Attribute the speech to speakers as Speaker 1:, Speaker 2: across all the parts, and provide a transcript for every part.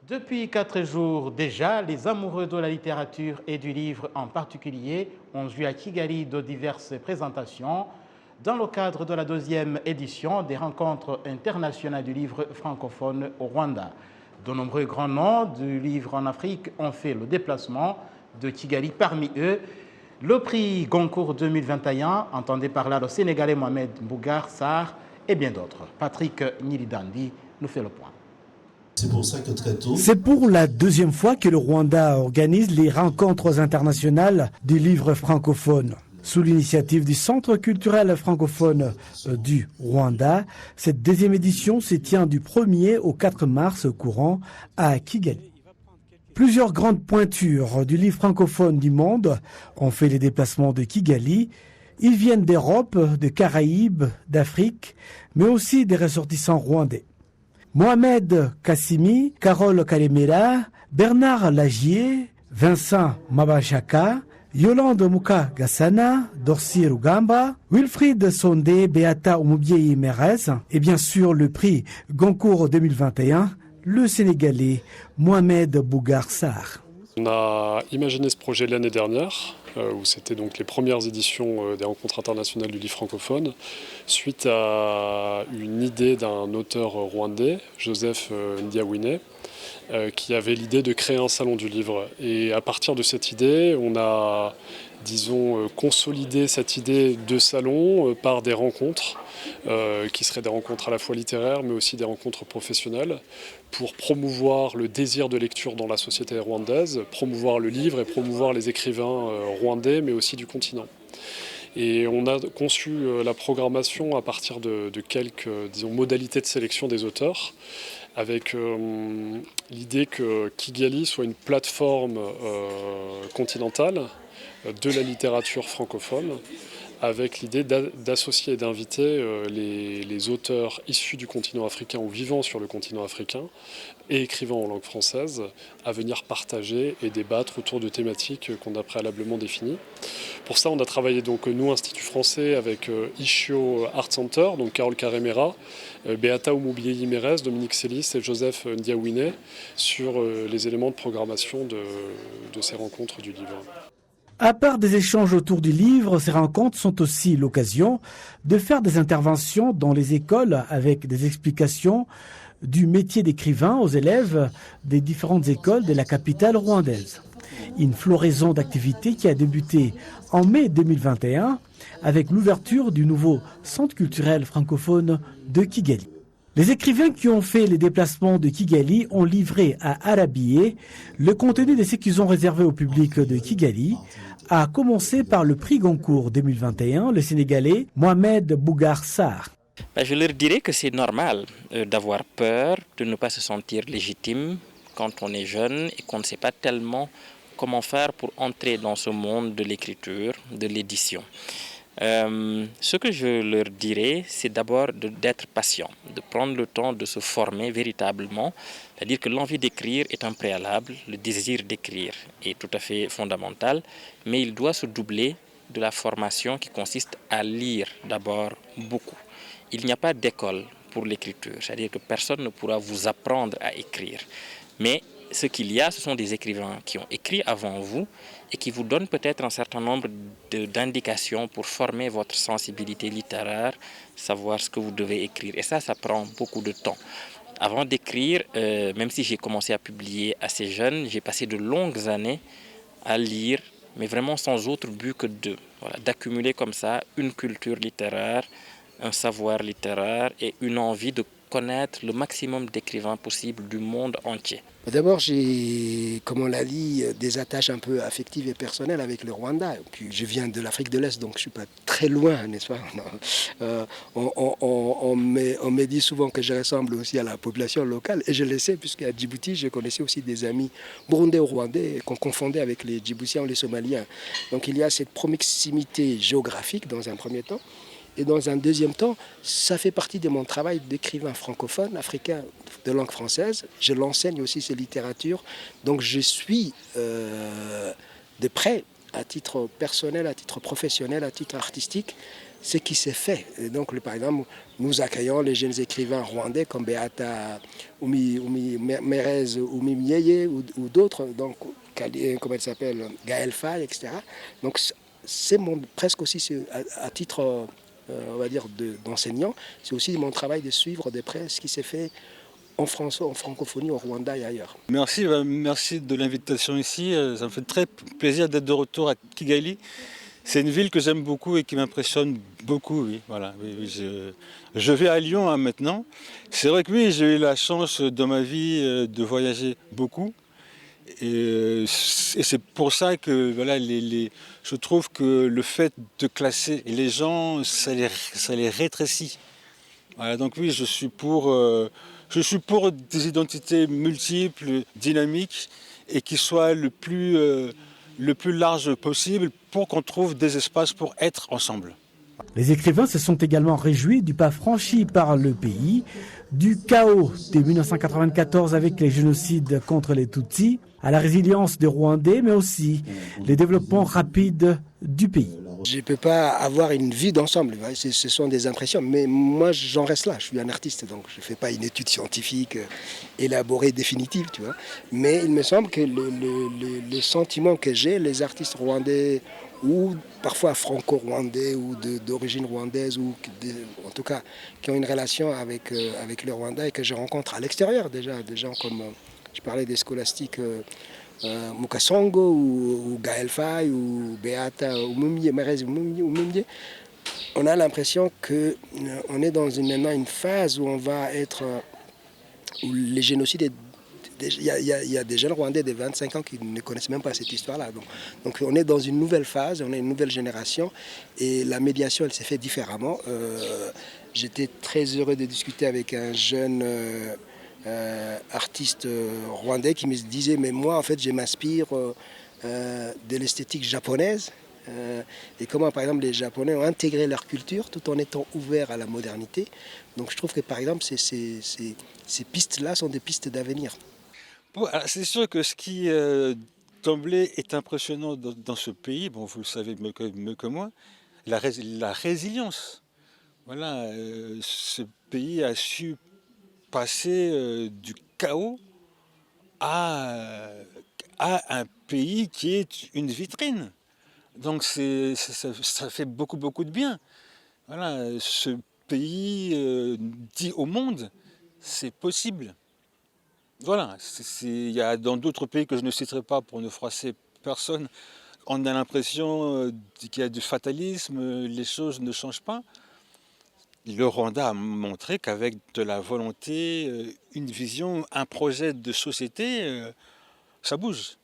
Speaker 1: Depuis 4 jours déjà, les amoureux de la littérature et du livre en particulier ont joué à Kigali de diverses présentations dans le cadre de la deuxième édition des rencontres internationales du livre francophone au Rwanda. De nombreux grands noms du livre en Afrique ont fait le déplacement de Kigali. Parmi eux, le prix Goncourt 2021, entendez par là le Sénégalais Mohamed Mbougar Sarr et bien d'autres. Patrick Nilidandi nous fait le point.
Speaker 2: C'est pour ça que très tôt...
Speaker 3: C'est pour la deuxième fois que le Rwanda organise les rencontres internationales du livre francophone. Sous l'initiative du Centre culturel francophone du Rwanda, cette deuxième édition se tient du 1er au 4 mars courant à Kigali. Plusieurs grandes pointures du livre francophone du monde ont fait les déplacements de Kigali. Ils viennent d'Europe, de Caraïbes, d'Afrique, mais aussi des ressortissants rwandais. Mohamed Kassimi, Carole Kalemera, Bernard Lagier, Vincent Mabachaka, Yolande Muka Gassana, Dorsi Rugamba, Wilfried Sondé, Beata Oumoubiei Merez et bien sûr le prix Goncourt 2021, le Sénégalais Mohamed Mbougar Sarr.
Speaker 4: On a imaginé ce projet l'année dernière, où c'était donc les premières éditions des rencontres internationales du livre francophone, suite à une idée d'un auteur rwandais, Joseph Ndiawine, qui avait l'idée de créer un salon du livre. Et à partir de cette idée, on a, consolidé cette idée de salon par des rencontres, qui seraient des rencontres à la fois littéraires, mais aussi des rencontres professionnelles, pour promouvoir le désir de lecture dans la société rwandaise, promouvoir le livre et promouvoir les écrivains rwandais, mais aussi du continent. Et on a conçu la programmation à partir de quelques modalités de sélection des auteurs, avec l'idée que Kigali soit une plateforme continentale de la littérature francophone, avec l'idée d'associer et d'inviter les auteurs issus du continent africain ou vivant sur le continent africain et écrivant en langue française à venir partager et débattre autour de thématiques qu'on a préalablement définies. Pour ça, on a travaillé donc nous, Institut français, avec Ishio Art Center, donc Carole Karemera, Beata Oumoubiei Merez, Dominique Sélis et Joseph Ndiawine sur les éléments de programmation de ces rencontres du livre.
Speaker 3: À part des échanges autour du livre, ces rencontres sont aussi l'occasion de faire des interventions dans les écoles avec des explications du métier d'écrivain aux élèves des différentes écoles de la capitale rwandaise. Une floraison d'activités qui a débuté en mai 2021 avec l'ouverture du nouveau centre culturel francophone de Kigali. Les écrivains qui ont fait les déplacements de Kigali ont livré à Arabié le contenu de ce qu'ils ont réservé au public de Kigali, à commencer par le prix Goncourt 2021, le Sénégalais Mohamed Mbougar Sarr.
Speaker 5: Je leur dirais que c'est normal d'avoir peur, de ne pas se sentir légitime quand on est jeune et qu'on ne sait pas tellement comment faire pour entrer dans ce monde de l'écriture, de l'édition. Ce que je leur dirais, c'est d'abord d'être patient, de prendre le temps de se former véritablement. C'est-à-dire que l'envie d'écrire est un préalable, le désir d'écrire est tout à fait fondamental, mais il doit se doubler de la formation qui consiste à lire d'abord beaucoup. Il n'y a pas d'école pour l'écriture, c'est-à-dire que personne ne pourra vous apprendre à écrire. Mais ce qu'il y a, ce sont des écrivains qui ont écrit avant vous et qui vous donnent peut-être un certain nombre d'indications pour former votre sensibilité littéraire, savoir ce que vous devez écrire. Et ça prend beaucoup de temps. Avant d'écrire, même si j'ai commencé à publier assez jeune, j'ai passé de longues années à lire, mais vraiment sans autre but que d'accumuler comme ça une culture littéraire, un savoir littéraire et une envie de connaître le maximum d'écrivains possibles du monde entier.
Speaker 6: D'abord, j'ai, comme on l'a dit, des attaches un peu affectives et personnelles avec le Rwanda. Puis, je viens de l'Afrique de l'Est, donc je ne suis pas très loin, n'est-ce pas? On me dit souvent que je ressemble aussi à la population locale, et je le sais, puisqu'à Djibouti, je connaissais aussi des amis burundais ou rwandais qu'on confondait avec les Djiboutiens ou les Somaliens. Donc il y a cette proximité géographique dans un premier temps. Et dans un deuxième temps, ça fait partie de mon travail d'écrivain francophone, africain de langue française. Je l'enseigne aussi ces littératures. Donc je suis de près, à titre personnel, à titre professionnel, à titre artistique, ce qui s'est fait. Et donc, par exemple, nous accueillons les jeunes écrivains rwandais comme Beata Merez Oumimieye ou d'autres, donc, comment elle s'appelle, Gaël Faye, etc. Donc, c'est presque aussi à titre, on va dire, d'enseignant, c'est aussi mon travail de suivre de près ce qui s'est fait en francophonie, au Rwanda et ailleurs.
Speaker 7: Merci de l'invitation ici. Ça me fait très plaisir d'être de retour à Kigali. C'est une ville que j'aime beaucoup et qui m'impressionne beaucoup. Oui, voilà. Oui, je vais à Lyon maintenant. C'est vrai que oui, j'ai eu la chance dans ma vie de voyager beaucoup. Et c'est pour ça que voilà, je trouve que le fait de classer les gens, ça les rétrécit. Voilà, donc oui, je suis pour des identités multiples, dynamiques, et qui soient le plus large possible pour qu'on trouve des espaces pour être ensemble.
Speaker 3: Les écrivains se sont également réjouis du pas franchi par le pays, du chaos de 1994 avec les génocides contre les Tutsis, à la résilience des Rwandais, mais aussi les développements rapides du pays.
Speaker 6: Je ne peux pas avoir une vue d'ensemble, ce sont des impressions, mais moi j'en reste là, je suis un artiste, donc je ne fais pas une étude scientifique élaborée, définitive, tu vois. Mais il me semble que le sentiment que j'ai, les artistes rwandais, ou parfois franco-rwandais, ou d'origine rwandaise, ou en tout cas qui ont une relation avec le Rwanda et que je rencontre à l'extérieur déjà, des gens comme, je parlais des scolastiques, Mukasongo ou Gaël Faye ou Beata Merez Oumimieye, on a l'impression qu'on est dans maintenant une phase où on va être, où les génocides, il y a des jeunes Rwandais de 25 ans qui ne connaissent même pas cette histoire-là. Donc on est dans une nouvelle phase, on est une nouvelle génération et la médiation elle s'est faite différemment. J'étais très heureux de discuter avec un jeune artiste rwandais qui me disait mais moi en fait je m'inspire de l'esthétique japonaise et comment par exemple les Japonais ont intégré leur culture tout en étant ouverts à la modernité. Donc je trouve que par exemple ces pistes-là sont des pistes d'avenir.
Speaker 7: Bon, c'est sûr que ce qui d'emblée est impressionnant dans ce pays, bon vous le savez mieux que moi, la résilience. Voilà, ce pays a su passer du chaos à un pays qui est une vitrine. Donc ça fait beaucoup de bien. Voilà, ce pays dit au monde, c'est possible. Voilà, il y a dans d'autres pays que je ne citerai pas pour ne froisser personne, on a l'impression qu'il y a du fatalisme, les choses ne changent pas. Le Rwanda a montré qu'avec de la volonté, une vision, un projet de société, ça bouge.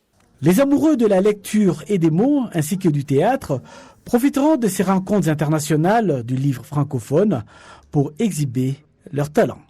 Speaker 3: Les amoureux de la lecture et des mots, ainsi que du théâtre, profiteront de ces rencontres internationales du livre francophone pour exhiber leur talent.